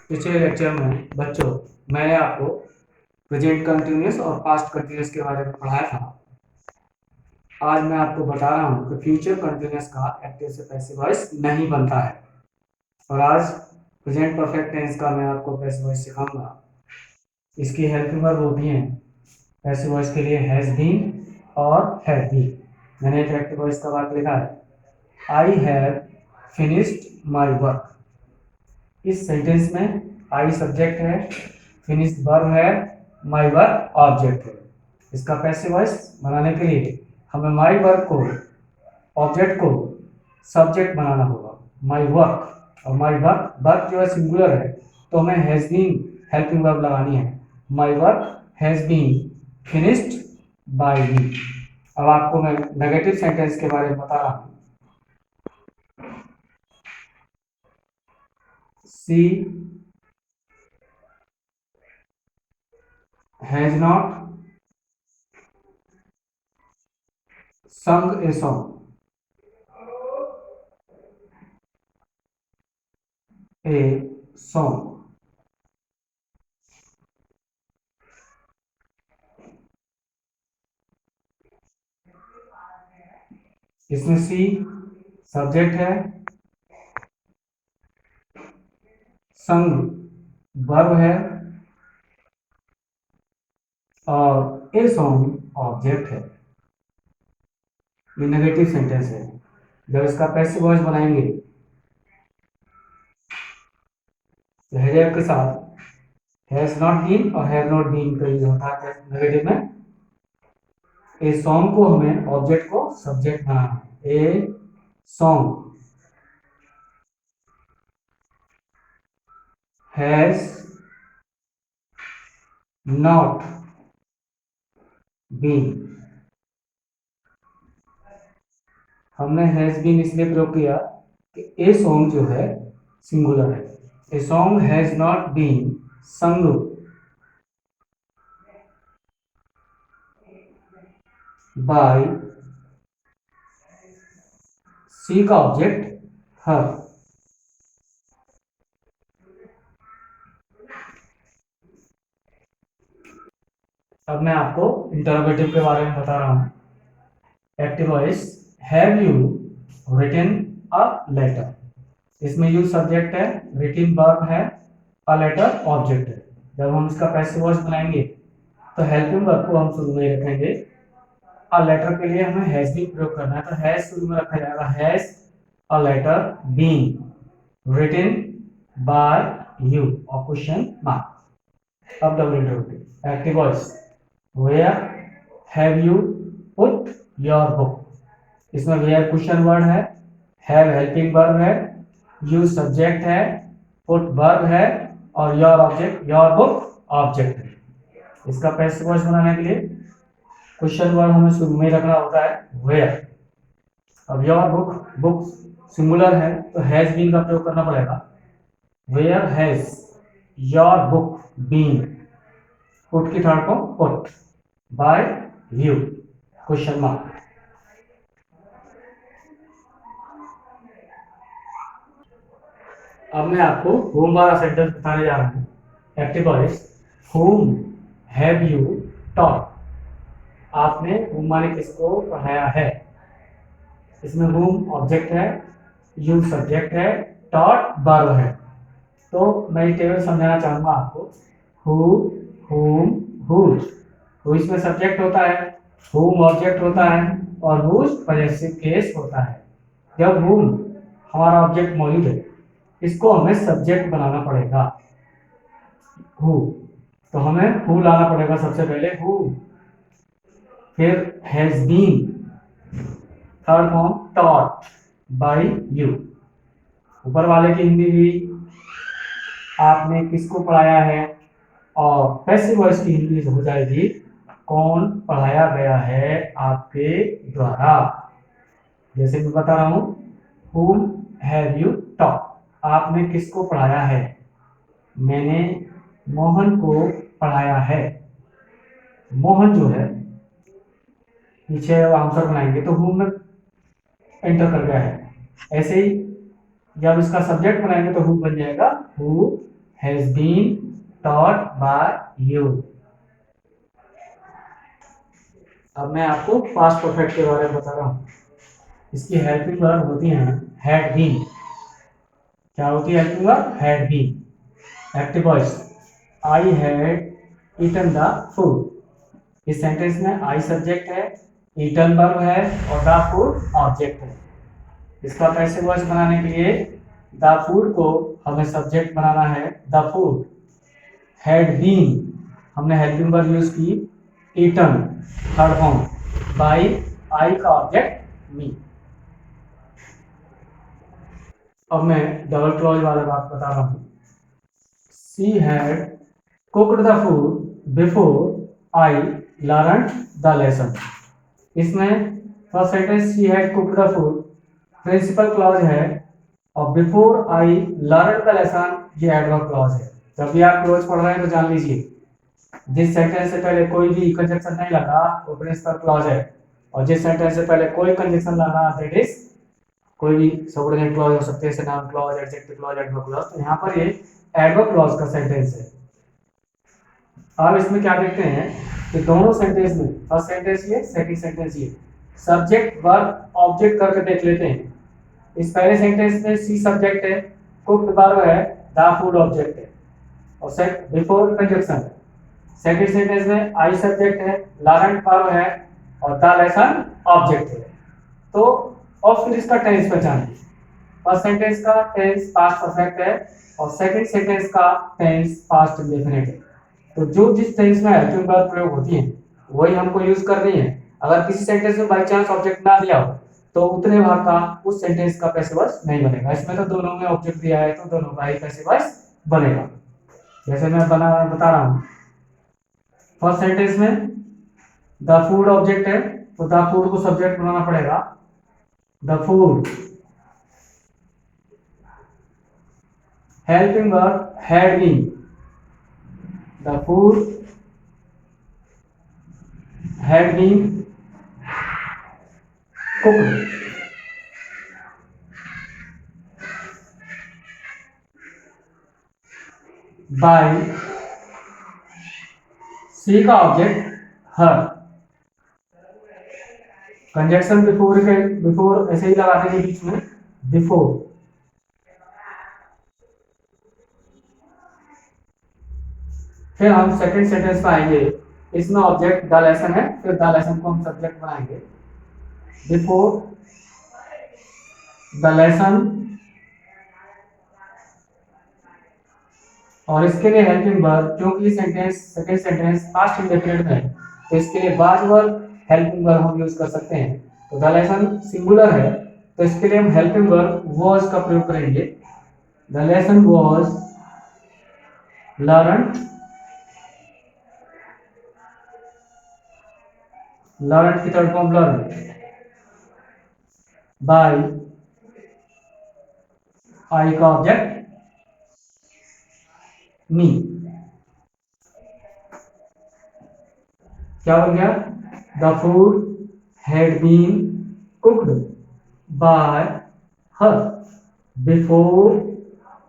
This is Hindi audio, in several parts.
पिछले लेक्चर में बच्चों मैंने आपको प्रेजेंट कंटिन्यूअस और पास्ट कंटिन्यूअस के बारे में पढ़ाया था। आज मैं आपको बता रहा हूँ कि फ्यूचर कंटिन्यूअस का एक्टिव से पैसिव वॉइस नहीं बनता है। और आज प्रेजेंट परफेक्ट टेंस का मैं आपको पैसिव वॉइस सिखाऊंगा। इसकी हेल्पिंग वर्ब होती हैं पैसिव वॉइस के लिए हैज बीन और हैड बीन। मैंने एक एक्टिव वॉइस का वाक्य लिखा है, I have finished my work. इस सेंटेंस में आई सब्जेक्ट है, फिनिश वर्ब है, माई वर्क ऑब्जेक्ट है। इसका पैसिव वॉइस बनाने के लिए हमें माई वर्क को ऑब्जेक्ट को सब्जेक्ट बनाना होगा, माई वर्क। और माई वर्क वर्क जो है सिंगुलर है, तो हमें हैज बीन हेल्पिंग वर्ब लगानी है। My work has been finished by me. अब आपको मैं नेगेटिव सेंटेंस के बारे में बता रहा हूँ। She has not sung a song. A song. इसमें सी सब्जेक्ट है, संग वर्ब है और ए सॉन्ग ऑब्जेक्ट है। ये नेगेटिव सेंटेंस है। जब इसका पैसिव वॉइस बनाएंगे तो हैव के साथ हैज नॉट बीन और हैव नॉट बीन का यूज होता है नेगेटिव में। ए सॉन्ग को हमें ऑब्जेक्ट को सब्जेक्ट बनाना है। A song has not been. हमने हैज बीन इसलिए प्रयोग किया कि ए सॉन्ग जो है सिंगुलर है। A song has not been sung by she का ऑब्जेक्ट हर। अब मैं आपको इंटरोगेटिव के बारे में बता रहा हूं। Active voice, have you written a letter. इसमें यू सब्जेक्ट है, रिटन वर्ब है, अ लेटर ऑब्जेक्ट है। जब हम इसका पैसिव वॉइस बनाएंगे तो हेल्पिंग वर्ब को हम शुरू में रखेंगे। अ लेटर के लिए हमें हैज बीन प्रयोग करना है, तो हैज शुरू में रखा जाएगा। Has a letter been written by you और क्वेश्चन मार्क। अब double interrogative active voice, where have you put your book. इसमें वेयर क्वेश्चन वर्ड है, हैव हेल्पिंग वर्ब है, यू सब्जेक्ट है, पुट वर्ब है और your object, your book object है। इसका पैसिव वॉइस बनाने के लिए क्वेश्चन वर्ड हमें शुरू में रखना होता है, वेयर। अब योर बुक, बुक सिंगुलर है तो हैज बीन का प्रयोग करना पड़ेगा। Where has your book been, put की थर्ड को put by you question mark. अब मैं आपको होम वाला सेंटेंस बताने जा रहा हूँ। Active voice, whom have you taught। आपने whom माने किसको पढ़ाया है। इसमें whom ऑब्जेक्ट है, you सब्जेक्ट है, taught वर्ब है। तो मैं टेबल समझाना चाहूंगा आपको। who, whom, whose। who इसमें सब्जेक्ट होता है, whom ऑब्जेक्ट होता है और whose पॉजेसिव केस होता है। जब whom हमारा ऑब्जेक्ट मौजूद है, इसको हमें सब्जेक्ट बनाना पड़ेगा, हु। तो हमें हु लाना पड़ेगा सबसे पहले, हु। फिर has been, third form taught by you. ऊपर वाले की हिंदी हुई आपने किसको पढ़ाया है, और पैसिव वॉइस की हिंदी हो जाएगी कौन पढ़ाया गया है आपके द्वारा। जैसे मैं बता रहा हूं, whom have you taught। आपने किसको पढ़ाया है, मैंने मोहन को पढ़ाया है। मोहन जो है पीछे आंसर बनाएंगे तो हु में एंटर कर गया है। ऐसे ही जब इसका सब्जेक्ट बनाएंगे तो हु बन जाएगा who has been taught by you. अब मैं आपको पास्ट परफेक्ट के बारे में बता रहा हूँ। इसकी हेल्पिंग वर्ब होती हैं हैड बीन। क्या होती है helping verb? Had been. Active voice, I had eaten the food. इस सेंटेंस में आई सब्जेक्ट है, ईटन वर्ब है और द फूड ऑब्जेक्ट है। इसका पैसिव वॉइस बनाने के लिए द फूड को हमें सब्जेक्ट बनाना है, द फूड। हैड बीन हमने हेल्पिंग वर्ब यूज की, eaten third form, by I का ऑब्जेक्ट मी। अब मैं डबल क्लॉज वाला बात बता रहा हूँ। She had cooked the food before I learn the lesson. इसमें first sentence she had cooked the food principal clause है और before I learn the lesson ये एडवर्ब क्लॉज है। जब भी आप क्लॉज पढ़ रहे हैं तो जान लीजिए जिस सेंटेंस से पहले कोई भी कंजक्शन नहीं लगा वो प्रिंसिपल क्लॉज है, और जिस सेंटेंस से पहले कोई कंजक्शन लगा दैट इज कोई भी सबऑर्डिनेट क्लॉज हो सकते हैं, जैसे noun clause, adjective clause, adverb clause. तो यहाँ पर ये एडवर्ब क्लॉज का सेंटेंस है। अब इसमें क्या देखते हैं कि दोनों सेंटेंस में फर्स्ट सेंटेंस ये, सेकंड सेंटेंस ये, सब्जेक्ट वर्ब ऑब्जेक्ट करके देख लेते हैं। इस पहले सेंटेंस में सी सब्जेक्ट है, कुक्ड वर्ब है, द फूड ऑब्जेक्ट है और सेट बिफोर कंजक्शन है। सेकंड सेंटेंस में आई सब्जेक्ट है, लर्न वर्ब है और द लेसन ऑब्जेक्ट है। तो और फिर इसका टेंस पहचानिए। फर्स्ट सेंटेंस का टेंस पास्ट परफेक्ट है और सेकंड सेंटेंस का टेंस पास्ट इंडेफिनिट है। तो जो जिस टेंस में हेल्पिंग वर्ब प्रयोग होती है वही हमको यूज करनी है। अगर किसी सेंटेंस में बाई चांस ऑब्जेक्ट ना दिया हो तो उतने भाग का उस सेंटेंस का पैसिव वॉइस नहीं बनेगा। इसमें तो दोनों में ऑब्जेक्ट दिया है तो दोनों का ही पैसिव वॉइस बनेगा। जैसे मैं बता रहा हूँ, फर्स्ट सेंटेंस में द फूड ऑब्जेक्ट है तो द फूड को सब्जेक्ट बनाना पड़ेगा, the food. Helping verb had been, the food had been cooked। by she का ऑब्जेक्ट हर। कंजक्शन बिफोर ऐसे ही लगाते हैं बीच में, बिफोर। फिर हम सेकंड सेंटेंस पे आएंगे, इसमें ऑब्जेक्ट द लेसन है, फिर द लेसन को हम सब्जेक्ट बनाएंगे, बिफोर द लेसन। और इसके लिए हेल्पिंग वर्ब, क्योंकि sentence second sentence past indefinite में है तो इसके लिए वाज वर्ब हेल्पिंग वर्ब हम यूज कर सकते हैं। तो द लेसन सिंगुलर है तो इसके लिए हम हेल्पिंग वर्ब वाज का प्रयोग करेंगे, the lesson was learn. Learn की third form learn by I का ऑब्जेक्ट मी। क्या बन गया? The food had been cooked by her before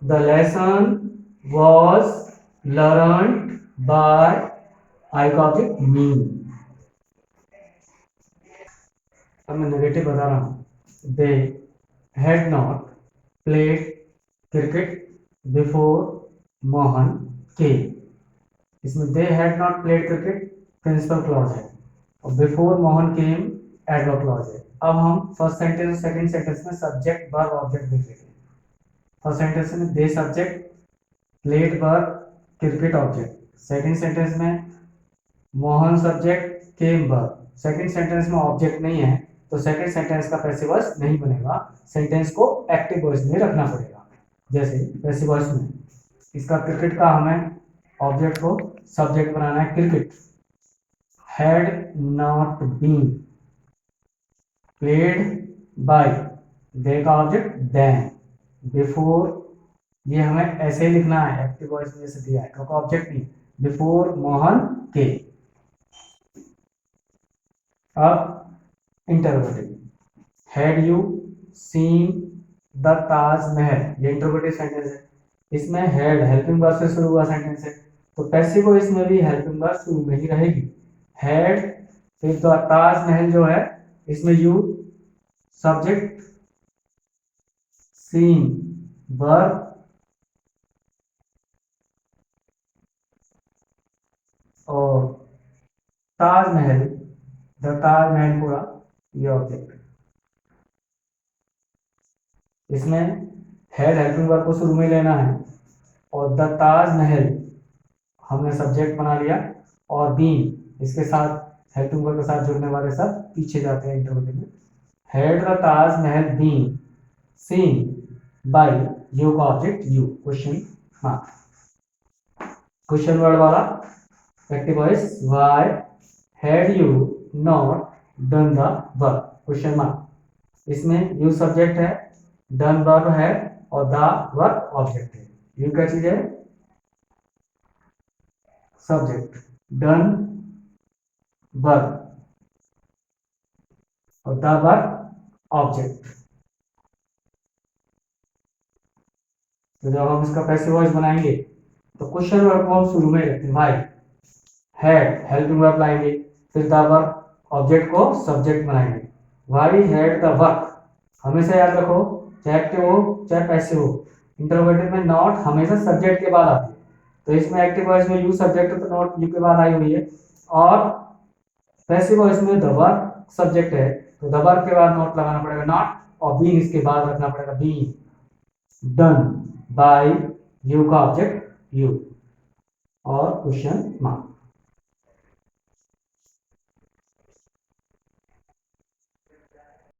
the lesson was learned by I का ऑब्जेक्ट मी। अब मैं नेगेटिव बता रहा हूं, they had not played cricket before Mohan के। इसमें they had not played cricket principal clause है और before Mohan came adverb clause है। अब हम फर्स्ट सेंटेंस और सेकंड सेंटेंस में सब्जेक्ट वर्ब ऑब्जेक्ट देख लेते हैं। फर्स्ट सेंटेंस में they subject, played verb, cricket object. Second sentence में Mohan subject, came verb. Second sentence में ऑब्जेक्ट नहीं है तो सेकंड सेंटेंस का पैसिव वॉइस नहीं बनेगा, सेंटेंस को एक्टिव वॉइस में रखना पड़ेगा। जैसे पैसिव वॉइस में इसका क्रिकेट का हमें ऑब्जेक्ट को सब्जेक्ट बनाना है, cricket had not been played by, they का ऑब्जेक्ट देन, बिफोर ये हमें ऐसे ही लिखना है, एक्टिव वॉइस में जैसे दिया है क्योंकि ऑब्जेक्ट नहीं, बिफोर मोहन के। अब interrogative, had you seen the Taj Mahal, ये इंटरोगेटिव सेंटेंस है। इसमें हैड हेल्पिंग वर्ब से शुरू हुआ सेंटेंस है, तो पैसिव वॉइस में भी हेल्पिंग वर्ब शुरू में ही रहेगी। हैड, फिर तो ताजमहल जो है इसमें यू सब्जेक्ट, सीन वर्ब, और ताजमहल, द ताजमहल पूरा ये ऑब्जेक्ट। इसमें हैड हेल्पिंग वर्ब को शुरू में लेना है, और द ताजमहल हमने सब्जेक्ट बना लिया, और बीन इसके साथ हेल्पिंग वर्ब के साथ जुड़ने वाले सब पीछे जाते हैं इंटरवल में। Had the Taj Mahal been seen by you का object you, question mark. Question word वाला active voice, why had you not done the work, question mark. इसमें यू सब्जेक्ट है, डन वर्ब है, और द वर्क ऑब्जेक्ट है। यू क्या चीज है? सब्जेक्ट, डन वर्ब, और द वर्क ऑब्जेक्ट। तो जब हम इसका पैसिव वॉइस बनाएंगे तो क्वेश्चन वर्ब को हम शुरू में रखते हैं, व्हाई हैड हेल्पिंग वर्ब लाएंगे, फिर द वर्क ऑब्जेक्ट को सब्जेक्ट बनाएंगे। व्हाई हैड द वर्क, हमेशा याद रखो, चाहे एक्टिव हो चाहे पैसिव हो, इंटरोगेटिव में नॉट हमेशा सब्जेक्ट के बाद आती है। तो इसमें एक्टिव वॉइस में यू सब्जेक्ट है तो नॉट यू के बाद आई हुई है, और पैसिव वॉइस में द वर्क सब्जेक्ट है तो द वर्क के बाद नॉट लगाना पड़ेगा, नॉट, और बीन इसके बाद रखना पड़ेगा, बीन डन बाय यू का ऑब्जेक्ट यू, और क्वेश्चन मार्क।